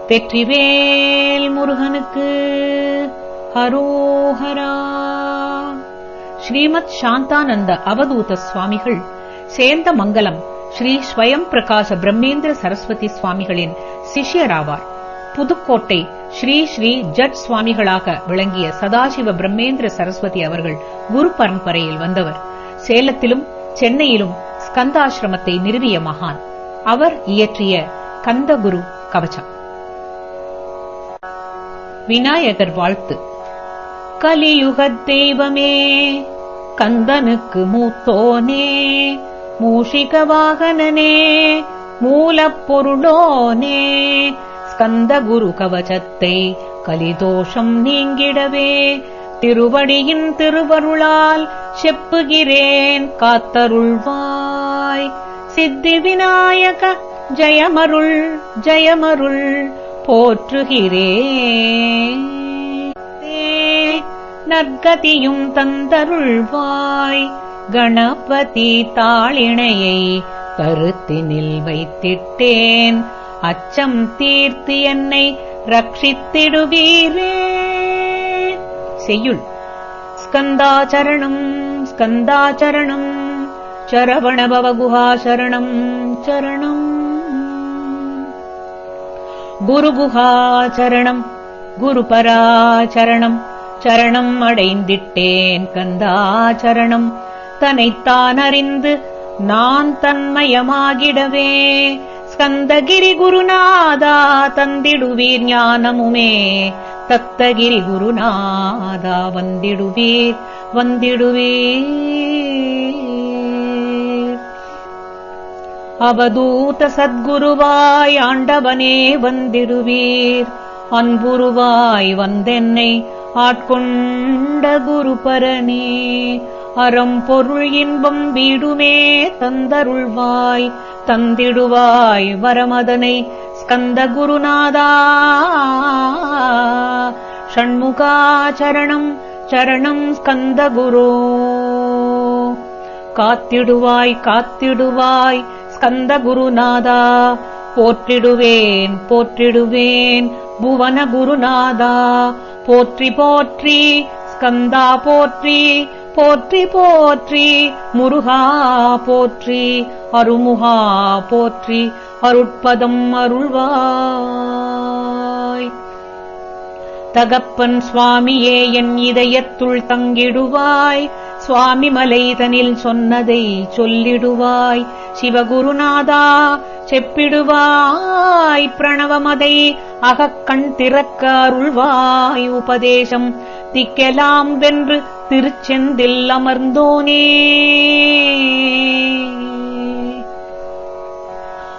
வெற்றிவேல் முருகனுக்கு ஹரோஹரா. ஸ்ரீமத் சாந்தானந்த அவதூத சுவாமிகள் சேந்தமங்கலம் ஸ்ரீ ஸ்வயம் பிரகாச பிரம்மேந்திர சரஸ்வதி சுவாமிகளின் சிஷ்யராவார். புதுக்கோட்டை ஸ்ரீ ஸ்ரீ ஜட் சுவாமிகளாக விளங்கிய சதாசிவ பிரம்மேந்திர சரஸ்வதி அவர்கள் குரு பரம்பரையில் வந்தவர். சேலத்திலும் சென்னையிலும் ஸ்கந்தாசிரமத்தை நிறுவிய மகான். அவர் இயற்றிய கந்தகுரு கவசம். விநாயகர் வாழ்த்து. கலியுகத் தெய்வமே, கந்தனுக்கு மூத்தோனே, மூஷிக வாகனனே, மூலப்பொருளோனே, ஸ்கந்த குரு கவசத்தை கலிதோஷம் நீங்கிடவே திருவடியின் திருவருளால் செப்புகிறேன் காத்தருள்வாய். சித்தி விநாயக ஜெயமருள் ஜெயமருள் போற்றுகிறேன். நற்கதியும் தந்தருள்வாய். கணபதி தாளிணையை கருத்தினில் வைத்திட்டேன். அச்சம் தீர்த்து என்னை ரட்சித்திடுவீரே. செய்யுள். ஸ்கந்தாச்சரணம் ஸ்கந்தாச்சரணம் சரவண பவகுஹா சரணம் சரணம். குருகுஹாச்சரணம் குருபராச்சரணம் சரணம் அடைந்திட்டேன் கந்தாச்சரணம். தன்னைத்தான் அறிந்து நான் தன்மயமாகிடவே ஸ்கந்தகிரி குருநாதா தந்திடுவீர் ஞானமுமே. தத்தகிரி குருநாதா வந்திடுவீர் வந்திடுவீர். அவதூத சத்குருவாய் ஆண்டவனே வந்திடுவீர். அன்புருவாய் வந்தென்னை ஆட்கொண்ட குருபரனே. அறம் பொருள் இன்பம் வீடுமே தந்தருள்வாய். தந்திடுவாய் வரமதனை ஸ்கந்த குருநாதா. ஷண்முகாச்சரணம் சரணம் ஸ்கந்த குரு. காத்திடுவாய் காத்திடுவாய் ஸ்கந்த குருநாதா. போற்றிடுவேன் போற்றிடுவேன் புவன குருநாதா. போற்றி போற்றி ஸ்கந்தா போற்றி போற்றி போற்றி முருகா போற்றி அருமுகா போற்றி அருட்பதம் அருள்வாய். தகப்பன் சுவாமியே என் இதயத்துள் தங்கிடுவாய். சுவாமி மலைதனில் சொன்னதை சொல்லிடுவாய். சிவகுருநாதா செப்பிடுவாய். பிரணவமதை அகக்கண் திறக்க அருள்வாய். உபதேசம் திக்கெலாம் வென்று திருச்செந்தில் அமர்ந்தோனே.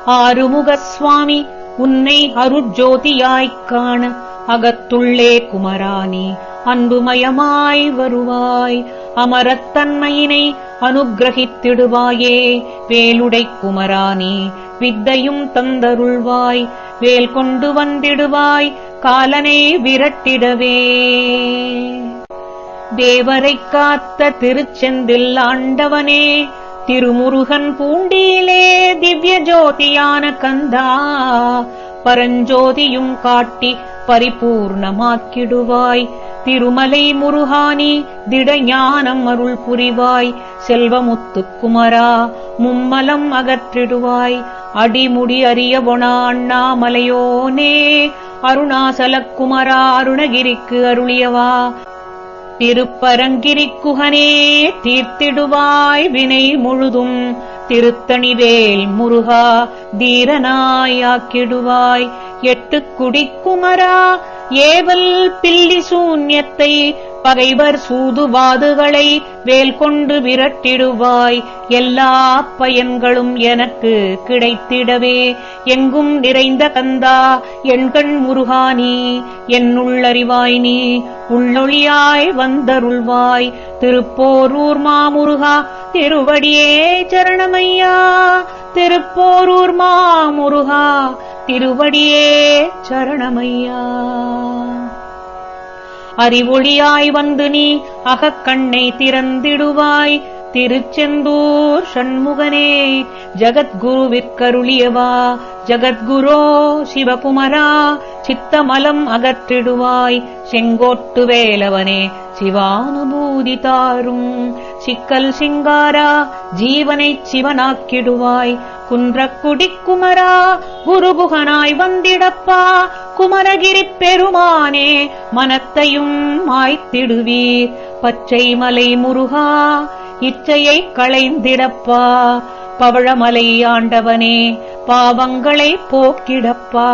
ஆறுமுக சுவாமி உன்னை அருட்ஜோதியாய்க் காண அகத்துள்ளே குமரானி அன்புமயமாய் வருவாய். அமரத்தன்மையினை அனுக்கிரகித்திடுவாயே. வேலுடை குமரானி வித்தையும் தந்தருள்வாய். வேல் கொண்டு வந்திடுவாய் காலனை விரட்டிடவே. தேவரைக் காத்த திருச்செந்தில் ஆண்டவனே. திருமுருகன் பூண்டியிலே திவ்ய ஜோதியான கந்தா. பரஞ்சோதியும் காட்டி பரிபூர்ணமாக்கிடுவாய். திருமலை முருகானி திடஞானம் அருள் புரிவாய். செல்வமுத்துக்குமரா மும்மலம் அகற்றிடுவாய். அடிமுடி அறியவொணா அண்ணாமலையோனே. அருணாசலக்குமரா அருணகிரிக்கு அருளியவா. திருப்பரங்கிரிக்குகனே தீர்த்திடுவாய் வினை முழுதும். திருத்தணிவேல் முருகா தீரனாயாக்கிடுவாய். எட்டு குடிக்குமரா ஏவல் பில்லி சூன்யத்தை பகைவர் சூதுவாதுகளை வேல் கொண்டு விரட்டிடுவாய். எல்லா பயன்களும் எனக்கு கிடைத்திடவே எங்கும் நிறைந்த கந்தா எண்கண் முருகானி. என்னுள்ளறிவாய் நீ உள்ளொளியாய் வந்தருள்வாய். திருப்போரூர் மாமுருகா திருவடியே சரணமையா. திருப்போரூர் மாமுருகா திருவடியே சரணமையா. அறிவொளியாய் வந்து நீ அகக்கண்ணை திறந்திடுவாய். திருச்செந்தூர் ஷண்முகனே ஜகத்குருவிற்கருளியவா ஜகத்குரோ சிவகுமரா சித்தமலம் அகற்றிடுவாய் செங்கோட்டு வேலவனே சிவானுபூதி தாரும் சிக்கல் சிங்காரா ஜீவனைச் சிவனாக்கிடுவாய் குன்றக்குடிக் குமரா குருபுகனாய் வந்திடப்பா குமரகிரிப் பெருமானே மனத்தையும் மாய்த்திடுவீர் பச்சை மலை முருகா இச்சையைக் களைந்திடப்பா பவழமலை ஆண்டவனே பாவங்களை போக்கிடப்பா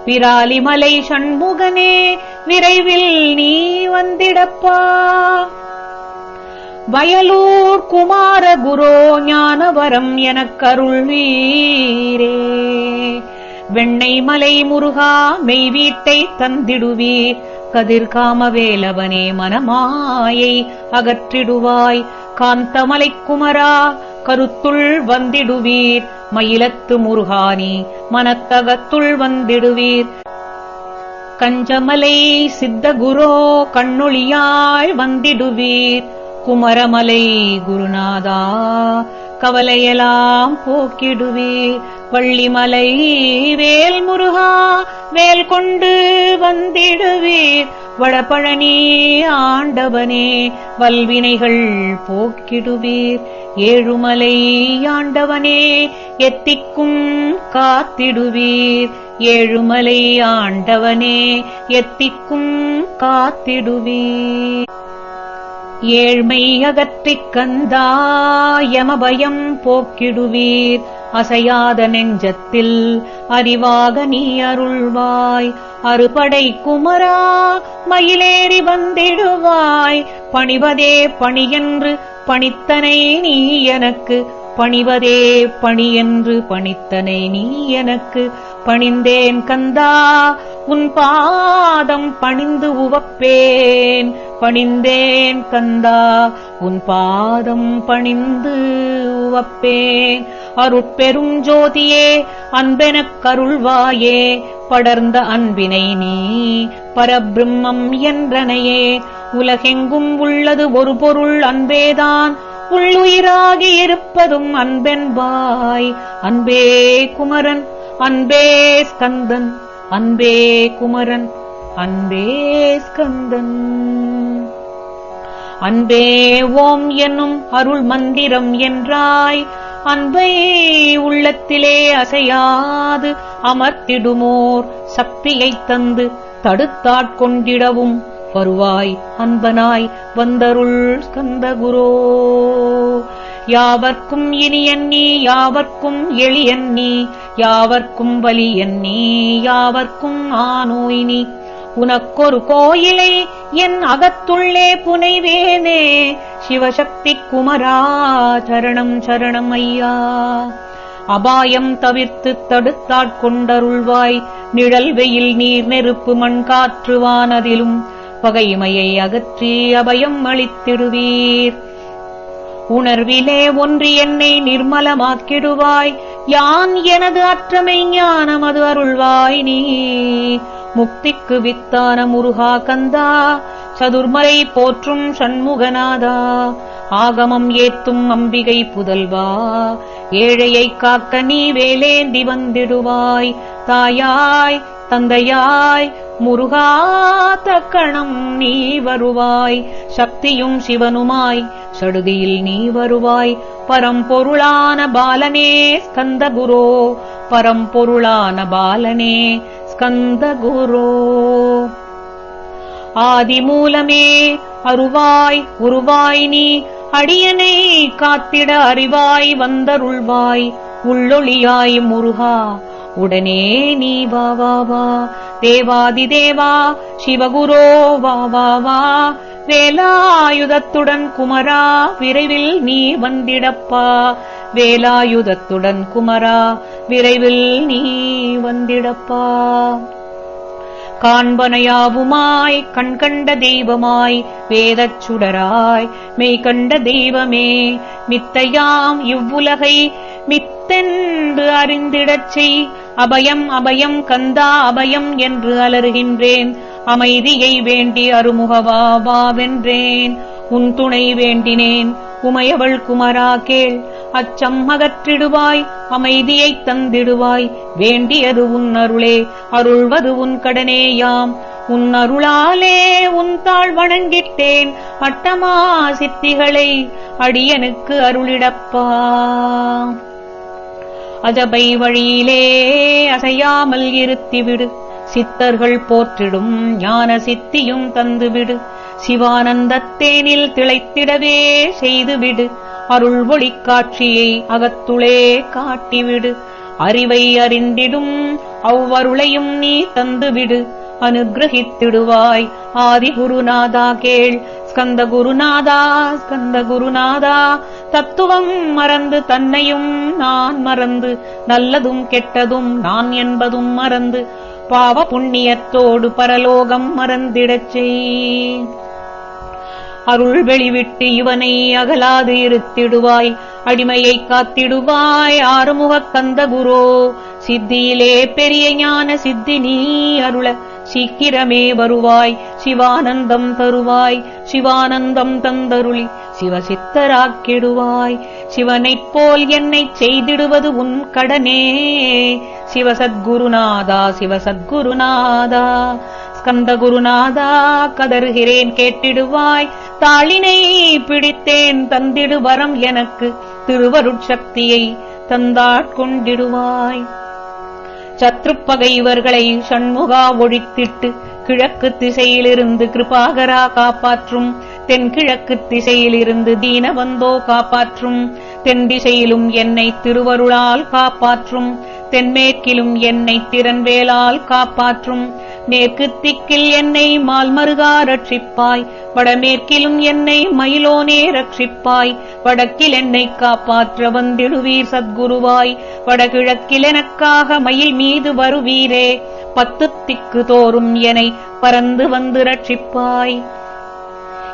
விராலிமலை ஷண்முகனே விரைவில் நீ வந்திடப்பா வயலூர் குமார குரோ ஞானவரம் எனக்கருள்வீரே வெண்ணெய்மலை முருகா மெய்வீட்டை தந்திடுவீர் கதிர்காமவேலவனே மனமாயை அகற்றிடுவாய் காந்தமலை குமரா கருத்துள் வந்திடுவீர் மயிலத்து முருகானி மனத்தகத்துள் வந்திடுவீர் கஞ்சமலை சித்தகுரோ கண்ணொளியாய் வந்திடுவீர் குமரமலை குருநாதா கவலையெல்லாம் போக்கிடுவீர் வள்ளிமலை வேல் முருகா வேல் கொண்டு வந்திடுவீர் வடபழனி ஆண்டவனே வல்வினைகள் போக்கிடுவீர் ஏழுமலை ஆண்டவனே எத்திக்கும் காத்திடுவீர் ஏழுமலை ஆண்டவனே எத்திக்கும் காத்திடுவீர் ஏழ்மை அகற்றிக் கந்தா யமபயம் போக்கிடுவீர் அசையாத நெஞ்சத்தில் அறிவாக நீ அருள்வாய் அறுபடை குமரா மயிலேறி வந்திடுவாய் பணிவதே பணியென்று பணித்தனை நீ எனக்கு பணிவதே பணியென்று பணித்தனை நீ எனக்கு பணிந்தேன் கந்தா உன் பாதம் பணிந்து உவப்பேன் பணிந்தேன் கந்தா உன் பாதம் பணிந்து உவப்பேன் அருட்பெரும் ஜோதியே அன்பெனக் கருள்வாயே படர்ந்த அன்பினை நீ பரபிரம்மம் என்றனையே உலகெங்கும் உள்ளது ஒரு பொருள் அன்பேதான் உள்ளுயிராகி இருப்பதும் அன்பென்பாய் அன்பே குமரன் அன்பே ஸ்கந்தன் அன்பே குமரன் அன்பே ஸ்கந்தன் அன்பே ஓம் என்னும் அருள் மந்திரம் என்றாய் அன்பை உள்ளத்திலே அசையாது அமர்த்திடுமோர் சக்தியைத் தந்து தடுத்தாட்கொண்டிடவும் வருவாய் அன்பனாய் வந்தருள் ஸ்கந்தகுரோ யாவர்க்கும் இனியன் நீ யாவர்க்கும் எளியன் நீ யாவர்க்கும் வலியன் நீ யாவர்க்கும் ஆனோய் நீ உனக்கொரு கோயிலை என் அகத்துள்ளே புனைவேனே சிவசக்தி குமரா சரணம் சரணம் ஐயா அபாயம் தவிர்த்து தடுத்தாட்கொண்டருள்வாய் நிழல் வெயில் நீர் நெருப்பு மண் காற்று வானதிலும் பகைமையை அகற்றி அபயம் அளித்திடுவீர் உணர்விலே ஒன்றி என்னை நிர்மலமாக்கிடுவாய் யான் எனது அற்றமை ஞானம் அது அருள்வாய் நீ முக்திக்கு வித்தான முருகா கந்தா சதுர்மறை போற்றும் ஷண்முகநாதா ஆகமம் ஏத்தும் அம்பிகை புதல்வா ஏழையைக் காக்க நீ வேலேந்தி வந்திடுவாய் தாயாய் தந்தையாய் முருகா தக்கணம் நீ வருவாய் சக்தியும் சிவனுமாய் சடுதியில் நீ வருவாய் பரம்பொருளான பாலனே ஸ்கந்தகுரோ பரம்பொருளான பாலனே ஸ்கந்தகுரோ ஆதிமூலமே அருவாய் உருவாய் நீ அடியனை காத்திட அறிவாய் வந்தருள்வாய் உள்ளொளியாய் முருகா உடனே நீ வா வா வா தேவாதி தேவா சிவகுரோ வா வா வா வேலாயுதத்துடன் குமரா விரைவில் நீ வந்திடப்பா வேலாயுதத்துடன் குமரா விரைவில் நீ வந்திடப்பா காண்பனையாவுமாய் கண்கண்ட தெய்வமாய் வேதச் சுடராய் மெய்கண்ட தெய்வமே மித்தையாம் இவ்வுலகை மித்தென்று அறிந்திடச் செய் அபயம் அபயம் கந்தா அபயம் என்று அலறுகின்றேன் அமைதியை வேண்டி அருமுகவாவா வென்றேன் உன் துணை வேண்டினேன் உமையவள் குமரா கேள். அச்சம் அகற்றிடுவாய், அமைதியைத் தந்திடுவாய். வேண்டியது உன் அருளே, அருள்வது உன் கடனேயாம். உன் அருளாலே உன் தாழ் வணங்கிட்டேன். அட்டமா சித்திகளை அடியனுக்கு அருளிடப்பா. அஜபை வழியிலே அசையாமல் இருத்திவிடு. சித்தர்கள் போற்றிடும் ஞான சித்தியும் தந்துவிடு. சிவானந்தத்தேனில் திளைத்திடவே செய்துவிடு. அருள் ஒளி காட்சியை அகத்துளே காட்டிவிடு. அறிவை அறிந்திடும் அவ்வருளையும் நீ தந்துவிடு. அனுகிரகித்திடுவாய் ஆதி குருநாதா கேள். ஸ்கந்த குருநாதா, ஸ்கந்த குருநாதா, தத்துவம் மறந்து தன்னையும் நான் மறந்து, நல்லதும் கெட்டதும் நான் என்பதும் மறந்து, பாவ புண்ணியத்தோடு பரலோகம் மறந்திடச் செய். அருள் வெளிவிட்டு இவனை அகலாது இருத்திடுவாய். அடிமையை காத்திடுவாய் ஆறுமுகக் கந்த குரோ. சித்தியிலே பெரிய ஞான சித்தி நீ அருள சீக்கிரமே வருவாய். சிவானந்தம் தருவாய். சிவானந்தம் தந்தருளி சிவசித்தராக்கிடுவாய். சிவனைப் போல் என்னைச் செய்திடுவது உன் கடனே. சிவசத்குருநாதா, சிவசத்குருநாதா, ஸ்கந்த குருநாதா, கதறுகிறேன் கேட்டிடுவாய். தாளினை பிடித்தேன் தந்திடு வரம் எனக்கு. திருவருட்சக்தியை தந்தாட்கொண்டிடுவாய். சத்ருப்பகைவர்களை சண்முகா ஒழித்திட்டு கிழக்கு திசையிலிருந்து கிருபாகரா காப்பாற்றும். தென்கிழக்கு திசையிலிருந்து தீனவந்தோ காப்பாற்றும். தென் திசையிலும் என்னை திருவருளால் காப்பாற்றும். தென்மேற்கிலும் என்னை திறன்வேலால் காப்பாற்றும். மேற்கு திக்கில் என்னை மால்மருகா ரட்சிப்பாய். வடமேற்கிலும் என்னை மயிலோனே ரட்சிப்பாய். வடக்கில் என்னை காப்பாற்ற வந்திடுவீர் சத்குருவாய். வடகிழக்கில் எனக்காக மயில் மீது வருவீரே. 10 திக்கு தோறும் என்னை பறந்து வந்து ரட்சிப்பாய்.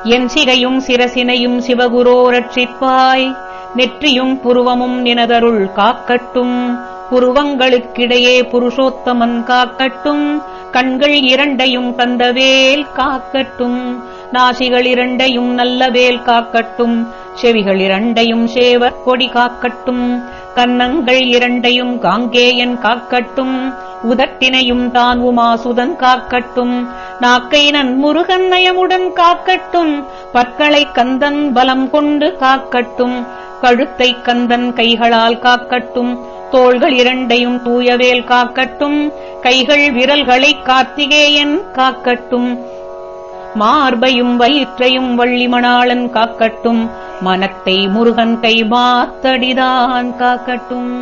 என் சிகையும் சிரசினையும் சிவகுரோ ரட்சிப்பாய். நெற்றியும் புருவமும் நினதருள் காக்கட்டும். புருவங்களுக்கிடையே புருஷோத்தமன் காக்கட்டும். கண்கள் 2ஐயும் தந்தவேல் காக்கட்டும். நாசிகள் 2ஐயும் நல்ல வேல் காக்கட்டும். செவிகள் 2ஐயும் சேவர் கொடி காக்கட்டும். கன்னங்கள் 2ஐயும் காங்கேயன் காக்கட்டும். உதட்டினையும் தான் உமாசுதன் காக்கட்டும். நாக்கை நன்முருகன் நயமுடன் காக்கட்டும். பற்களை கந்தன் பலம் கொண்டு காக்கட்டும். கழுத்தை கந்தன் கைகளால் காக்கட்டும். தோள்கள் 2ஐயும் தூயவேல் காக்கட்டும். கைகள் விரல்களை கார்த்திகேயன் காக்கட்டும். மார்பையும் வயிற்றையும் வள்ளிமணாளன் காக்கட்டும். மனத்தை முருகன் கை மாத்தடிதான் காக்கட்டும்.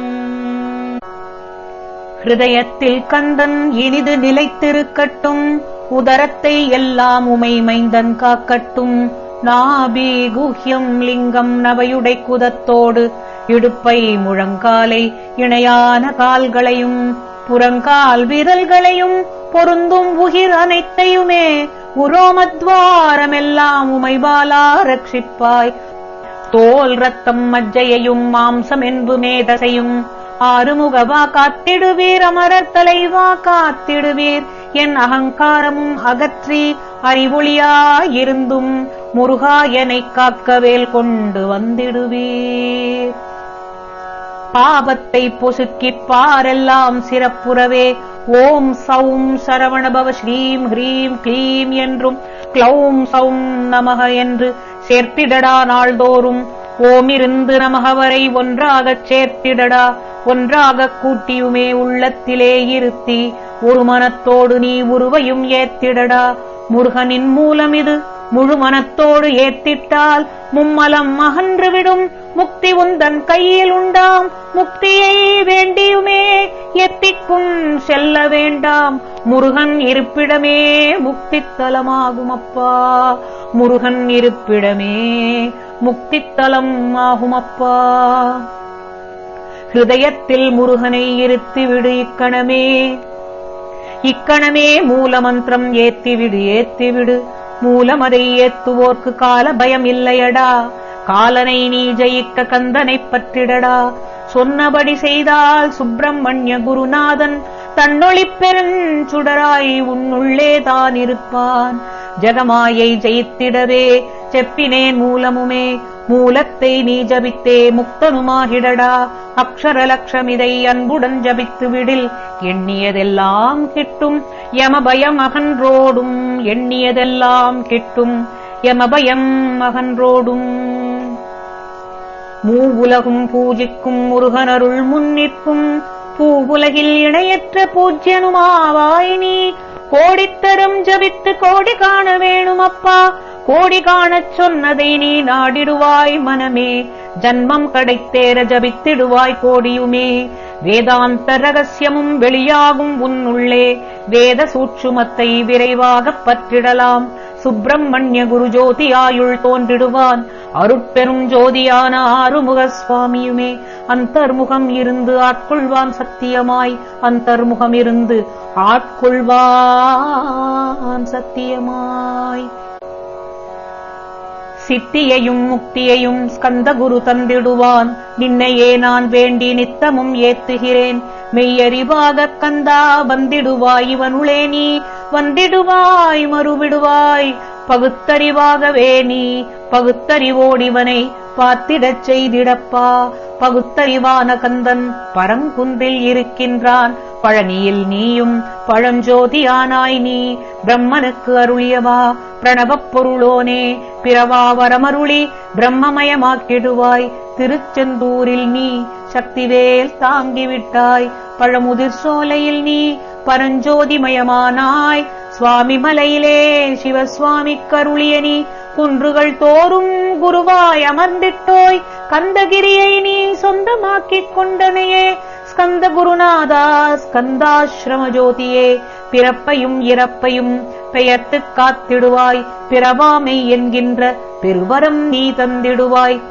ஹிருதயத்தில் கந்தன் இனிது நிலைத்திருக்கட்டும். உதரத்தை எல்லாம் உமை மைந்தன் காக்கட்டும். நாபி குஹ்யம் லிங்கம் நவையுடை குதத்தோடு இடுப்பை முழங்காலை இணையான கால்களையும் புறங்கால் விரல்களையும் பொருந்தும் உயிர் அனைத்தையுமே உரோமத்வாரமெல்லாம் உமைபாலா ரட்சிப்பாய். தோல் ரத்தம் மஜ்ஜையையும் மாம்சம் என்பு மேதசையும் ஆறுமுகவா காத்திடுவீர். அமரர் தலைவா காத்திடுவீர். என் அகங்காரமும் அகற்றி அறிவொளியாயிருந்தும் முருகா எனைக் காக்கவேல் கொண்டு வந்திடுவீர். பாபத்தை பொசுக்கிப் பாரெல்லாம் சிறப்புறவே ஓம் சௌம் சரவணபவ ஸ்ரீம் ஹ்ரீம் க்ளீம் என்றும் க்ளௌம் சௌம் நமக என்று சேர்த்திடடா. நாள்தோறும் ஓமிருந்து நமக வரை ஒன்றாகச் சேர்த்திடடா. ஒன்றாகக் கூட்டியுமே உள்ளத்திலே இருத்தி ஒரு மனத்தோடு நீ உருவையும் ஏத்திடடா. முருகனின் மூலம் இது முழு மனத்தோடு ஏத்திட்டால் மும்மலம் அகன்றுவிடும். முக்தி உந்தன் கையில் உண்டாம். முக்தியை வேண்டியுமே எத்திக்கும் செல்ல வேண்டாம். முருகன் இருப்பிடமே முக்தித்தலமாகும் அப்பா. முருகன் இருப்பிடமே முக்தித்தலம் ஆகுமப்பா. ஹிருதயத்தில் முருகனை இருத்திவிடு இக்கணமே. இக்கணமே மூலமந்திரம் ஏத்திவிடு ஏத்திவிடு. மூலமதை ஏத்துவோர்க்கு கால பயம் இல்லையடா. காலனை நீ ஜெயிக்க கந்தனைப் பற்றிடடா. சொன்னபடி செய்தால் சுப்பிரமணிய குருநாதன் தன்னொளிப் பெருஞ்சுடராய் உன்னுள்ளே தான் இருப்பான். ஜெகமாயை ஜெயித்திடவே செப்பினேன் மூலமுமே மூலத்தை நீ ஜபித்தே முக்தனுமாகிடடா. அக்ஷர லட்சமிதை அன்புடன் ஜபித்து விடில் எண்ணியதெல்லாம் கிட்டும் யமபயம் அகன்றோடும். எண்ணியதெல்லாம் கிட்டும் யமபயம் அகன்றோடும். மூவுலகும் பூஜிக்கும் முருகனருள் முன்னிற்கும் பூவுலகில் இணையற்ற பூஜ்யனுமாவாய் நீ. கோடித்தரம் ஜபித்து கோடி காண வேணும் அப்பா. கோடி காணச் சொன்னதை நீ நாடிடுவாய் மனமே. ஜன்மம் கடைத்தேர ஜபித்திடுவாய் கோடியுமே. வேதாந்த ரகசியமும் வெளியாகும் உன்னுள்ளே. வேத சூட்சுமத்தை விரைவாகப் பற்றிடலாம். சுப்பிரமணிய குரு ஜோதியாயுள் தோன்றிடுவான். அருட்பெரும் ஜோதியான ஆறுமுக சுவாமியுமே. அந்தர்முகம் இருந்து ஆட்கொள்வான் சத்தியமாய். அந்தர்முகம் இருந்து ஆட்கொள்வான் சத்தியமாய். சித்தியையும் முக்தியையும் ஸ்கந்தகுரு தந்திடுவான். நின்னையே நான் வேண்டி நித்தமும் ஏத்துகிறேன். மெய்யறிவாக கந்தா வந்திடுவாய் இவனுளே நீ. வந்திடுவாய் மறுவிடுவாய் பகுத்தறிவாகவே நீ. பகுத்தறிவோடிவனை பார்த்திடச் செய்திடப்பா. பகுத்தறிவான கந்தன் பரங்குன்றில் இருக்கின்றான். பழனியில் நீயும் பழஞ்சோதியானாய் நீ. பிரம்மனுக்கு அருளியவா பிரணவப் பொருளோனே. பிறவா வரமருளி பிரம்மமயமாக்கிடுவாய். திருச்செந்தூரில் நீ சக்திவேல் தாங்கிவிட்டாய். பழமுதிர் சோலையில் நீ பரஞ்சோதிமயமானாய். சுவாமி மலையிலே சிவசுவாமி கருளிய நீ குன்றுகள் தோறும் குருவாய் அமர்ந்திட்டோய். கந்தகிரியை நீ சொந்தமாக்கிக் கொண்டனையே. ஸ்கந்த குருநாதா ஸ்கந்தாசிரம ஜோதியே. பிறப்பையும் இறப்பையும் பெயர்த்துக் காத்திடுவாய். பிறவாமை என்கின்ற பெருவரம் நீ தந்திடுவாய்.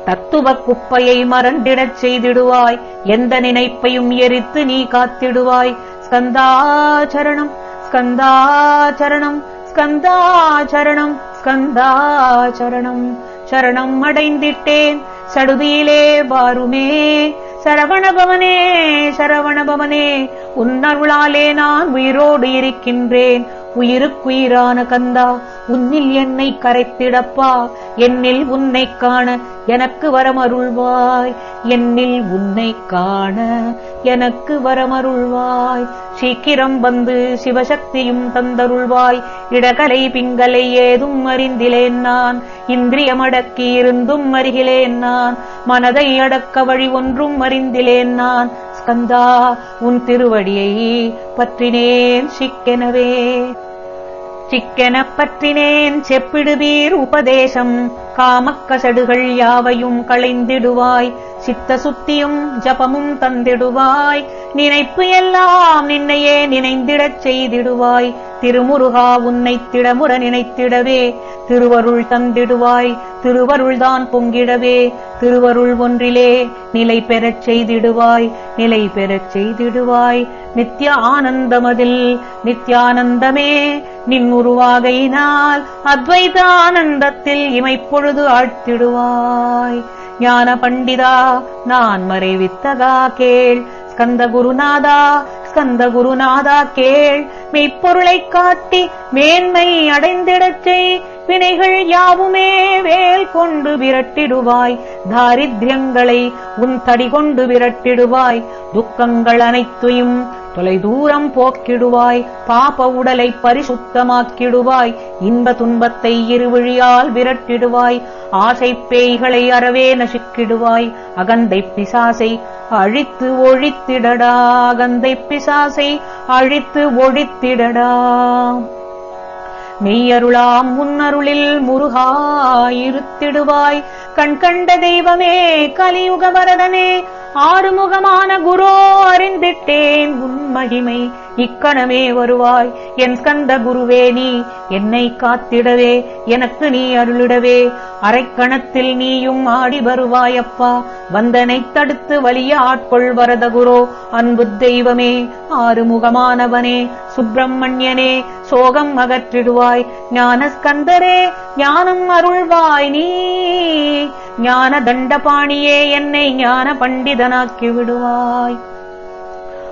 தத்துவ குப்பையை மறந்திடச் செய்திடுவாய். எந்த நினைப்பையும் எரித்து நீ காத்திடுவாய். ஸ்கந்தாச்சரணம் ஸ்கந்தாச்சரணம் ஸ்கந்தாச்சரணம் ஸ்கந்தாச்சரணம். சரணம் அடைந்திட்டேன் சடுதியிலே வாருமே. சரவணபவனே சரவணபவனே உன்னருளாலே நான் உயிரோடு இருக்கின்றேன். உயிருக்குயிரான கந்தா உன்னில் என்னை கரைத்திடப்பா. என்னில் உன்னை காண எனக்கு வரமருள்வாய். என்னில் உன்னை காண எனக்கு வரமருள்வாய். சீக்கிரம் வந்து சிவசக்தியும் தந்தருள்வாய். இடகலை பிங்கலை ஏதும் அறிந்திலேன் நான். இந்திரியமடக்கி இருந்தும் அறிகிலேன் நான். மனதை அடக்க வழி ஒன்றும் அறிந்திலேன் நான். ஸ்கந்தா உன் திருவடியை பற்றினேன் சிக்கெனவே. சிக்கெனப் பற்றினேன் செப்பிடுவீர் உபதேசம். காமக்கசடுகள் யாவையும் களைந்திடுவாய். சித்த சுத்தியும் ஜபமும் தந்திடுவாய். நினைப்பு எல்லாம் நின்னையே நினைந்திடச் செய்திடுவாய். திருமுருகா உன்னை திடமுற நினைத்திடவே திருவருள் தந்திடுவாய். திருவருள்தான் பொங்கிடவே திருவருள் ஒன்றிலே நிலை பெறச் செய்திடுவாய். நிலை பெறச் செய்திடுவாய். நித்ய ஆனந்தமதில் நித்யானந்தமே நின் உருவாகையினால் அத்வைத ஆனந்தத்தில் இமைப்பொழுது ஆழ்த்திடுவாய். ஞான பண்டிதா நான் மறைவித்தகா கேள். ஸ்கந்த குருநாதா ஸ்கந்த குருநாதா கேள். மெய்ப்பொருளைக் காட்டி மேன்மை அடைந்திடச் செய். வினைகள் யாவுமே வேல் கொண்டு விரட்டிடுவாய். தாரித்யங்களை உன் தடி கொண்டு விரட்டிடுவாய். துக்கங்கள் அனைத்தையும் தொலைதூரம் போக்கிடுவாய். பாப உடலை பரிசுத்தமாக்கிடுவாய். இன்ப துன்பத்தை இருவிழியால் விரட்டிடுவாய். ஆசை பேய்களை அறவே நசுக்கிடுவாய். அகந்தை பிசாசை அழித்து ஒழித்திடடா. அகந்தை பிசாசை அழித்து ஒழித்திடடா. மெய்யருளாம் முன்னருளில் முருகா இருத்திடுவாய். கண் கண்ட தெய்வமே கலியுக வரதனே. ஆறுமுகமான குரோ அறிந்திட்டேன் உன் மகிமை. இக்கணமே வருவாய் என் ஸ்கந்த குருவே. நீ என்னை காத்திடவே எனக்கு நீ அருளிடவே. அரைக்கணத்தில் நீயும் ஆடி வருவாயப்பா. வந்தனை தடுத்து வலிய ஆட்கொள் வரத குரோ. அன்பு தெய்வமே ஆறுமுகமானவனே சுப்பிரமணியனே சோகம் அகற்றிடுவாய். ஞான ஸ்கந்தரே ஞானம் அருள்வாய் நீ. ஞான தண்டபாணியே என்னை ஞான பண்டிதனாக்கி விடுவாய்.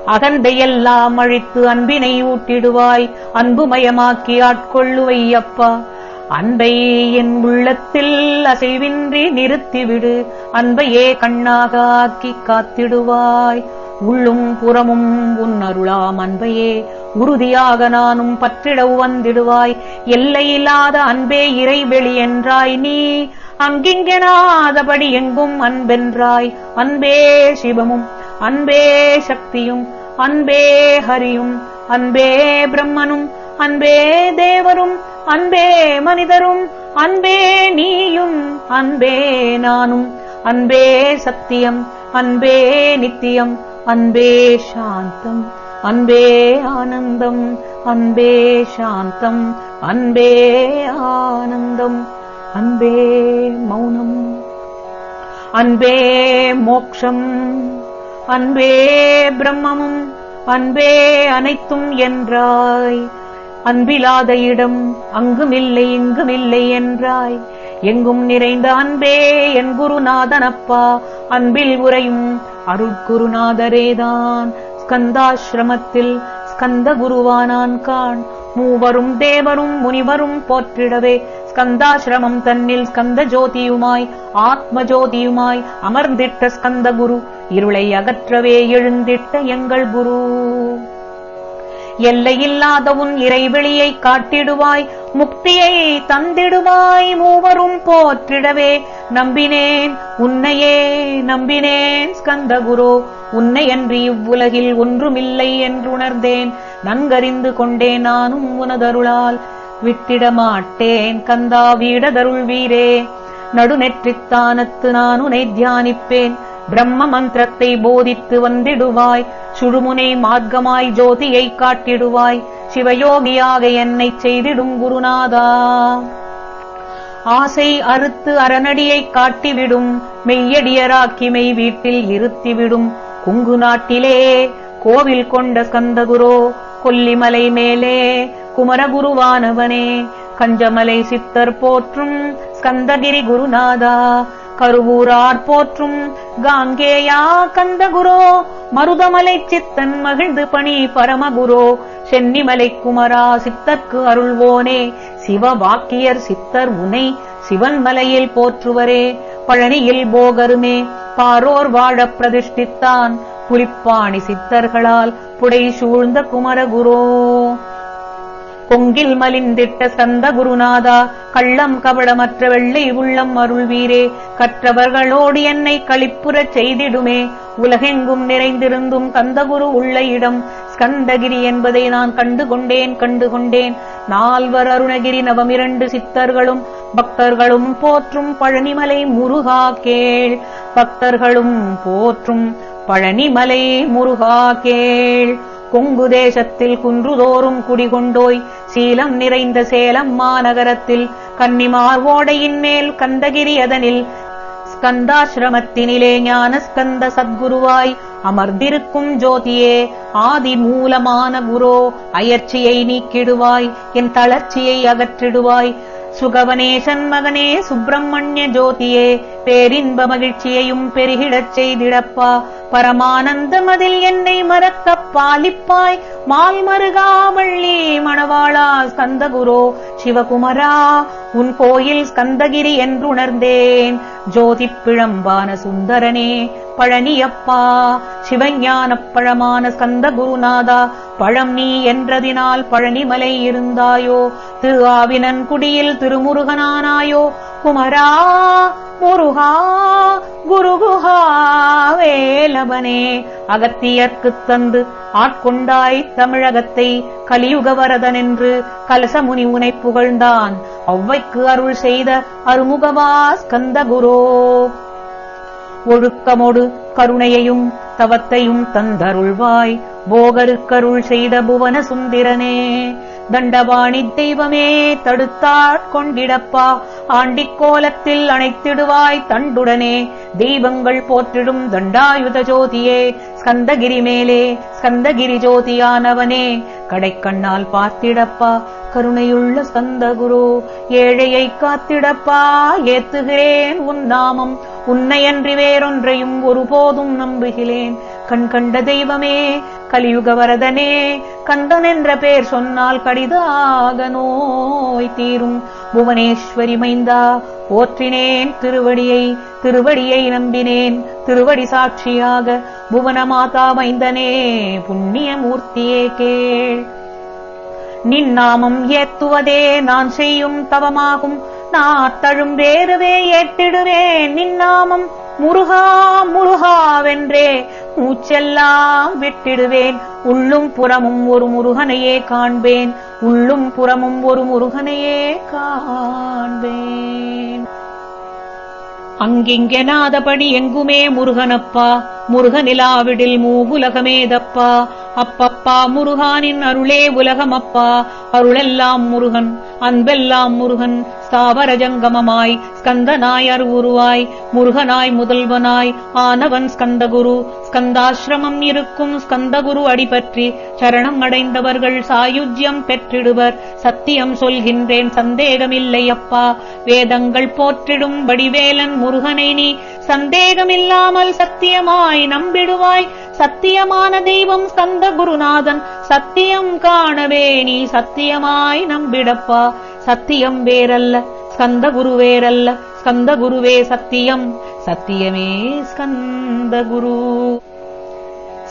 அகந்தையெல்லாம் அழித்து அன்பினை ஊட்டிடுவாய். அன்புமயமாக்கி ஆட்கொள்ளுவையப்பா. அன்பை என் உள்ளத்தில் அசைவின்றி நிறுத்திவிடு. அன்பையே கண்ணாக ஆக்கி காத்திடுவாய். உள்ளும் புறமும் உன் அருளாம் அன்பையே உறுதியாக நானும் பற்றிட வந்திடுவாய். எல்லையில்லாத அன்பே இறைவெளி என்றாய் நீ. அங்கிங்கெனாதபடி எங்கும் அன்பென்றாய். அன்பே சிவமும் அன்பே சக்தியும் அன்பே ஹரியும் அன்பே பிரம்மனும் அன்பே தேவரும் அன்பே மனிதரும் அன்பே நீயும் அன்பே நானும் அன்பே சத்தியம் அன்பே நித்தியம் அன்பே சாந்தம் அன்பே ஆனந்தம் அன்பே சாந்தம் அன்பே ஆனந்தம் அன்பே மௌனம் அன்பே மோக்ஷம் அன்பே பிரம்மமும் அன்பே அனைத்தும் என்றாய். அன்பிலாத இடம் அங்குமில்லை இங்குமில்லை என்றாய். எங்கும் நிறைந்த அன்பே என் குருநாதனப்பா. அன்பில் உரையும் அருட்குருநாதரேதான். ஸ்கந்தாசிரமத்தில் ஸ்கந்த குருவானான் காண். மூவரும் தேவரும் முனிவரும் போற்றிடவே ஸ்கந்தாசிரமம் தன்னில் ஸ்கந்த ஜோதியுமாய் ஆத்ம ஜோதியுமாய் அமர்ந்திட்ட ஸ்கந்த குரு. இருளை அகற்றவே எழுந்திட்ட எங்கள் குரு. எல்லையில்லாத உன் இறைவெளியை காட்டிடுவாய். முக்தியை தந்திடுவாய். மூவரும் போற்றிடவே நம்பினேன் உன்னையே நம்பினேன் ஸ்கந்த குரு. உன்னையன்றி இவ்வுலகில் ஒன்றுமில்லை என்றுணர்ந்தேன். நன்கறிந்து கொண்டேன் நானும் உனதருளால் விட்டிட மாட்டேன். கந்தா வீடதருள் வீரே நடுநெற்றித்தானத்து நான் உனை தியானிப்பேன். பிரம்ம மந்திரத்தை போதித்து வந்திடுவாய். சுடுமுனை மார்க்கமாய் ஜோதியை காட்டிடுவாய். சிவயோகியாக என்னை செய்திடும் குருநாதா. ஆசை அறுத்து அரணடியை காட்டிவிடும். மெய்யடியராக்கி மெய் வீட்டில் இருத்திவிடும். குங்கு நாட்டிலே கோவில் கொண்ட ஸ்கந்தகுரோ. கொல்லிமலை மேலே குமரகுருவானவனே. கஞ்சமலை சித்தர் போற்றும் ஸ்கந்தகிரி குருநாதா. கருவூரார் போற்றும் காங்கேயா கந்தகுரோ. மருதமலை சித்தன் மகிழ்ந்து பணி பரமகுரோ. சென்னிமலை குமரா சித்தர்க்கு அருள்வோனே. சிவவாக்கியர் சித்தர் உனை சிவன் மலையில் போற்றுவரே. பழனியில் போகருமே பாரோர் வாழ பிரதிஷ்டித்தான். புலிப்பாணி சித்தர்களால் புடை சூழ்ந்த குமரகுரோ. பொங்கில் மலிந்திட்ட ஸ்கந்த குருநாதா. கள்ளம் கபடமற்ற வெள்ளை உள்ளம் அருள்வீரே. கற்றவர்களோடு என்னை களிப்புறச் செய்திடுமே. உலகெங்கும் நிறைந்திருந்தும் கந்தகுரு உள்ள இடம் ஸ்கந்தகிரி என்பதை நான் கண்டுகொண்டேன். நால்வர் அருணகிரி நவமிரண்டு சித்தர்களும் பக்தர்களும் போற்றும் பழனிமலை முருகா கேள். பக்தர்களும் போற்றும் பழனிமலை முருகா கேள். கொங்கு தேசத்தில் குன்றுதோறும் குடிகொண்டோய். சீலம் நிறைந்த சேலம் மாநகரத்தில் கன்னிமார் ஓடையின் மேல் கந்தகிரி அதனில் ஸ்கந்தாசிரமத்தினிலே ஞான ஸ்கந்த சத்குருவாய் அமர்ந்திருக்கும் ஜோதியே. ஆதி மூலமான குரோ அயற்சியை நீக்கிடுவாய். என் தளர்ச்சியை அகற்றிடுவாய். சுகவனேசன் மகனே சுப்பிரமணிய ஜோதியே. பேரின்ப மகிழ்ச்சியையும் பெருகிடச் செய்திடப்பா. பரமானந்தமதில் என்னை மறக்கப் பாலிப்பாய். மால் மருகா வள்ளி மணவாளா ஸ்கந்தகுரோ. சிவகுமரா உன் கோயில் ஸ்கந்தகிரி என்றுணர்ந்தேன். ஜோதி பிழம்பான சுந்தரனே பழனியப்பா. சிவஞானப் பழமான ஸ்கந்த குருநாதா. பழம் நீ என்றதினால் பழனிமலை இருந்தாயோ. திரு ஆவினன்குடியில் திருமுருகனானாயோ. குமரா முருகா குருகுஹா வேலவனே. அகத்தியர்க்குத் தந்து ஆட்கொண்டாய் தமிழகத்தை. கலியுக வரதன் என்று கலசமுனி உனை புகழ்ந்தான். ஒவ்வைக்கு அருள் செய்த அருமுகவா ஸ்கந்தகுரோ. ஒழுக்கமோடு கருணையையும் தவத்தையும் தந்தருள்வாய். போகருக்கருள் செய்த புவன சுந்திரனே. தண்டபாணி தெய்வமே தடுத்தாட்கொண்டிடப்பா. ஆண்டிக் கோலத்தில் அணைத்திடுவாய் தண்டுடனே. தெய்வங்கள் போற்றிடும் தண்டாயுத ஜோதியே. ஸ்கந்தகிரி மேலே ஸ்கந்தகிரி ஜோதியானவனே. கடைக்கண்ணால் பார்த்திடப்பா. கருணையுள்ள ஸ்கந்தகுரு ஏழையை காத்திடப்பா ஏத்துகிறேன் உன் நாமம் உன்னையன்றி வேறொன்றையும் ஒருபோதும் நம்புகிறேன். கண் கண்ட தெய்வமே கலியுக வரதனே கந்தன் என்ற பேர் சொன்னால் கடிதாக நோய் தீரும். புவனேஸ்வரி மைந்தா போற்றினேன் திருவடியை நம்பினேன் திருவடி சாட்சியாக புவனமாதா மைந்தனே புண்ணியமூர்த்தியே கேள். நின்னாமம் ஏத்துவதே நான் செய்யும் தவமாகும் நாத்தழும் வேறுவே ஏற்றிடுவேன். நின்னாமம் முருகா முருகாவென்றே மூச்செல்லாம் விட்டிடுவேன். உள்ளும் புறமும் ஒரு முருகனையே காண்பேன் உள்ளும் புறமும் ஒரு முருகனையே காண்பேன். அங்கிங்கெனாதபடி எங்குமே முருகனப்பா முருகனிலாவிடில் மூவுலகமேதப்பா. அப்பப்பா முருகானின் அருளே உலகமப்பா அருளெல்லாம் முருகன் அன்பெல்லாம் முருகன் ஸ்தாவர ஜங்கமமாய் ஸ்கந்தனாய் அருவுருவாய் முருகனாய் முதல்வனாய் ஆனவன் ஸ்கந்தகுரு. ஸ்கந்தாசிரமம் இருக்கும் ஸ்கந்தகுரு அடிபற்றி சரணம் அடைந்தவர்கள் சாயுஜ்யம் பெற்றிடுவர். சத்தியம் சொல்கின்றேன் சந்தேகமில்லை அப்பா. வேதங்கள் போற்றிடும் வடிவேலன் முருகனை நீ சந்தேகமில்லாமல் சத்தியமாய் நம்பிடுவாய். சத்தியமான தெய்வம் ஸ்கந்த குருநாதன் சத்தியம் காணவே நீ சத்தியமாய் நம்பிடப்பா. சத்தியம் வேறல்ல ஸ்கந்த குரு வேறல்ல ஸ்கந்த குருவே சத்தியம் சத்தியமே ஸ்கந்த குரு.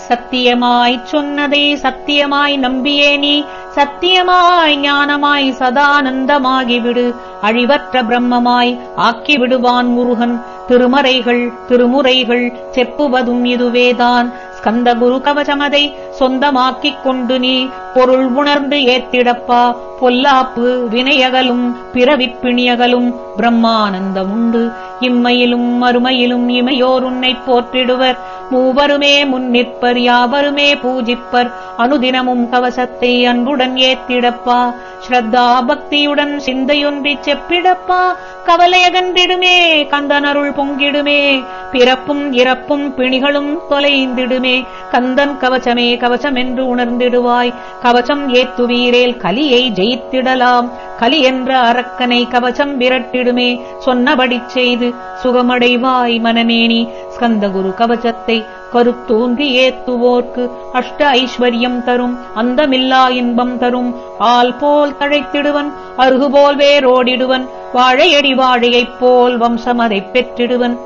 சத்தியமாய் சொன்னதை சத்தியமாய் நம்பியே நீ சத்தியமாய் ஞானமாய் சதானந்தமாகிவிடு. அழிவற்ற பிரம்மமாய் ஆக்கிவிடுவான் முருகன். திருமுறைகள் செப்புவதும் இதுவேதான். ஸ்கந்தகுரு கவசமதை சொந்தமாக்கிக் கொண்டு நீ பொருள் உணர்ந்து ஏத்திடப்பா. பொல்லாப்பு வினையகலும் பிறவிப்பிணியகலும் பிரம்மானந்தமுண்டு. இம்மையிலும் மறுமையிலும் இமையோர் உன்னை போற்றிடுவர். மூவருமே முன்னிற்பர் யாவருமே பூஜிப்பர். அனுதினமும் கவசத்தை அன்புடன் ஏத்திடப்பா. ஸ்ரத்தா பக்தியுடன் சிந்தையொன்றி செப்பிடப்பா. கவலையகன்றிடுமே கந்தனருள் பொங்கிடுமே. பிறப்பும் இறப்பும் பிணிகளும் தொலைந்திடுமே. கந்தன் கவசமே கவசமென்று உணர்ந்திடுவாய். கவசம் ஏத்துவீரேல் கலியை ஜெயித்திடலாம். கலி என்ற அரக்கனை கவசம் விரட்டிடுமே. சொன்னபடி செய்து சுகமடைவாய் மனமேனி. ஸ்கந்தகுரு கவசத்தை கருத்தூன்றி ஏத்துவோர்க்கு அஷ்ட ஐஸ்வர்யம் தரும். அந்தமில்லா இன்பம் தரும். ஆள் போல் தழைத்திடுவன் அருகுபோல் வேரோடிடுவன். வாழையடி வாழையைப் போல் வம்சமதைப் பெற்றிடுவன்.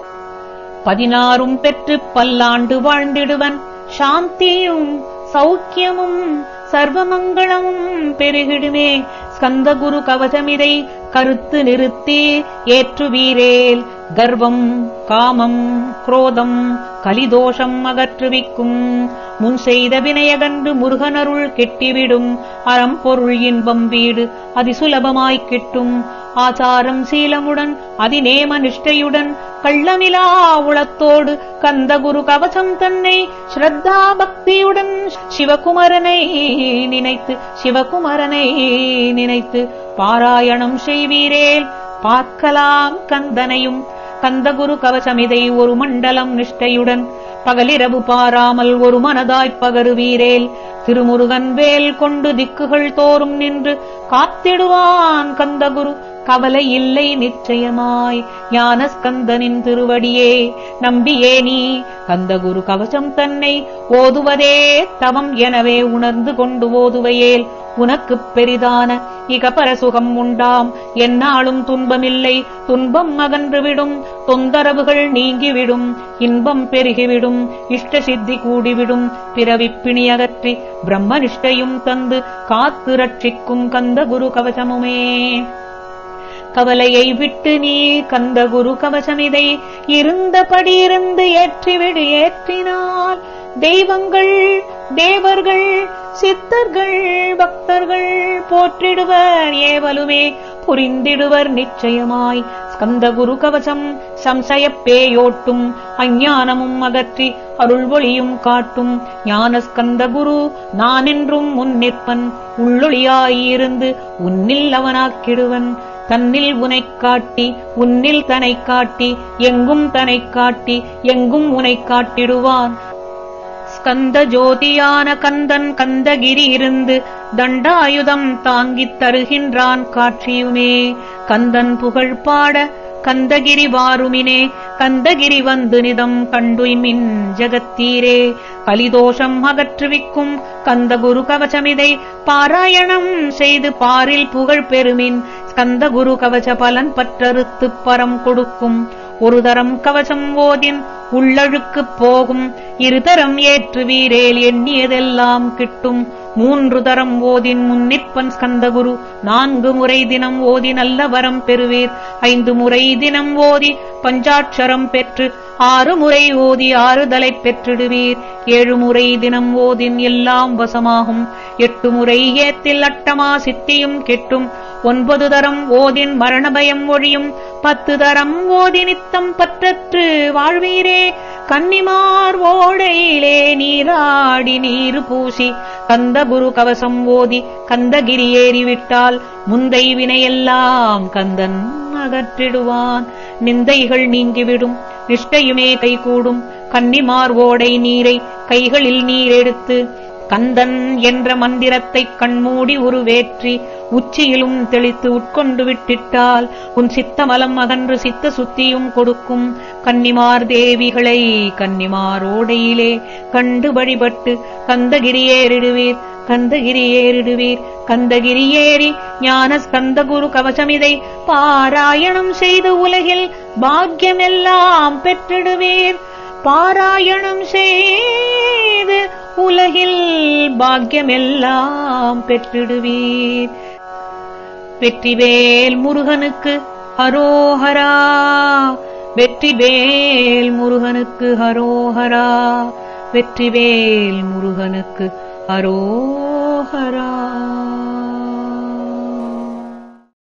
16 பெற்று பல்லாண்டு வாழ்ந்திடுவன். சாந்தியும் சௌக்கியமும் சர்வமங்களமும் பெருகிடுமே. ஸ்கந்தகுரு கவசமிதை கருத்து நிறுத்தி ஏற்றுவீரேல் கர்வம் காமம் குரோதம் கலிதோஷம் அகற்றுவிக்கும். முன் செய்த வினையகன்று முருகனருள் கெட்டிவிடும். அறம்பொருள் இன்பம் வீடு அதிசுலபமாய்க் கிட்டும். ஆச்சாரம் சீலமுடன் அதிநேம நிஷ்டையுடன் கள்ளமிலா உளத்தோடு கந்தகுரு கவசம் தன்னை ஸ்ரத்தா பக்தியுடன் சிவகுமரனை நினைத்து பாராயணம் செய்வீரேல் பார்க்கலாம் கந்தனையும். கந்தகுரு கவசமிதை ஒரு மண்டலம் நிஷ்டையுடன் பகலிரவு பாராமல் ஒரு மனதாய்ப் பகருவீரேல். திருமுருகன் வேல் கொண்டு திக்குகள் தோறும் நின்று காத்திடுவான் கந்தகுரு. கவலை இல்லை நிச்சயமாய் ஞான ஸ்கந்தனின் திருவடியே நம்பியே நீ கந்தகுரு கவசம் தன்னை ஓதுவதே தவம் எனவே உணர்ந்து கொண்டு ஓதுவையேல் உனக்குப் பெரிதான இகபர சுகம் உண்டாம். எந்நாளும் துன்பமில்லை. துன்பம் அகன்றுவிடும். தொந்தரவுகள் நீங்கிவிடும். இன்பம் பெருகிவிடும். இஷ்ட சித்தி கூடிவிடும். பிறவிப்பிணி அகற்றி பிரம்மனிஷ்டையும் தந்து காத்து ரட்சிக்கும் கந்தகுரு கவசமுமே. கவலையை விட்டு நீ கந்தகுரு கவசமிதை இருந்தபடி இருந்து ஏற்றிவிடு. ஏற்றினால் தெய்வங்கள் தேவர்கள் சித்தர்கள் பக்தர்கள் போற்றிடுவர். ஏவலுமே புரிந்திடுவர் நிச்சயமாய். ஸ்கந்தகுரு கவசம் சம்சயப் பேயோட்டும். அஞ்ஞானமும் அகற்றி அருள் ஒளியும் காட்டும். ஞான ஸ்கந்தகுரு நான் என்றும் முன்னிற்பன். உள்ளொளியாயிருந்து உன்னில் அவனாக்கிடுவன். தன்னில் உனைக் காட்டி உன்னில் தனைக் காட்டி எங்கும் தனைக் காட்டி எங்கும் உனைக் காட்டிடுவான். கந்த ஜோதியான கந்தன் கந்தகிரி இருந்து தண்டாயுதம் தாங்கித் தருகின்றான் காட்சியுமே. கந்தன் புகழ் பாட கந்தகிரி வாருமினே, கந்தகிரி வந்து நிதம் கண்டுய்மின் ஜகத்தீரே. கலிதோஷம் அகற்றுவிக்கும் கந்தகுரு கவசமிதை பாராயணம் செய்து பாரில் புகழ் பெறுமின். கந்தகுரு கவச பலன் பற்றறுத்துப் பரம் கொடுக்கும். ஒரு தரம் கவசம் ஓதின் உள்ளழுக்குப் போகும். இருதரம் ஏற்று வீரேல் எண்ணியதெல்லாம் கிட்டும். 3 தரம் ஓதின் முன்னிற்பன் ஸ்கந்தகுரு. 4 முறை தினம் ஓதி நல்ல வரம் பெறுவீர். 5 முறை தினம் ஓதி பஞ்சாட்சரம் பெற்று 6 முறை ஓதி ஆறுதலைப் பெற்றிடுவீர். 7 முறை தினம் ஓதின் எல்லாம் வசமாகும். 8 முறை ஏத்தில் அட்டமா சித்தியும் கெட்டும். 9 தரம் ஓதின் மரணபயம் ஒழியும். 10 தரம் ஓதி நித்தம் பற்றற்று வாழ்வீரே. கன்னிமார் ஓடையிலே நீராடி நீரு பூசி கந்தகுரு கவசம் ஓதி கந்தகிரி ஏறிவிட்டால் முந்தை வினையெல்லாம் கந்தன் அகற்றிடுவான். நிந்தைகள் நீங்கிவிடும், நிஷ்டையுமே கைகூடும். கன்னிமார் ஓடை நீரை கைகளில் நீரெடுத்து கந்தன் என்ற மந்திரத்தைக் கண்மூடி உருவேற்றி உச்சியிலும் தெளித்து உட்கொண்டு விட்டிட்டால் உன் சித்தமலம் அகன்று சித்த சுத்தியும் கொடுக்கும். கன்னிமார் தேவிகளை கன்னிமாரோடையிலே கண்டு வழிபட்டு கந்தகிரி ஏறிடுவீர். கந்தகிரி ஏறிடுவீர். கந்தகிரி ஏறி ஞான ஸ்கந்தகுரு கவசமிதை பாராயணம் செய்து உலகில் பாக்யமெல்லாம் பெற்றிடுவீர். பாராயணம் செய்து உலகில் பாக்யமெல்லாம் பெற்றிடுவீர். வெற்றிவேல் முருகனுக்கு ஹரோஹரா. வெற்றிவேல் முருகனுக்கு ஹரோஹரா. வெற்றிவேல் முருகனுக்கு ஹரோஹரா.